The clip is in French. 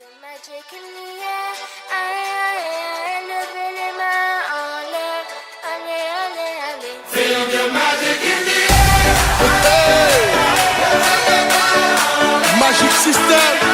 The magic in the air, aïe, aïe, levez les mains en l'air, allez, allez, allez. Feel the magic in the Magic System.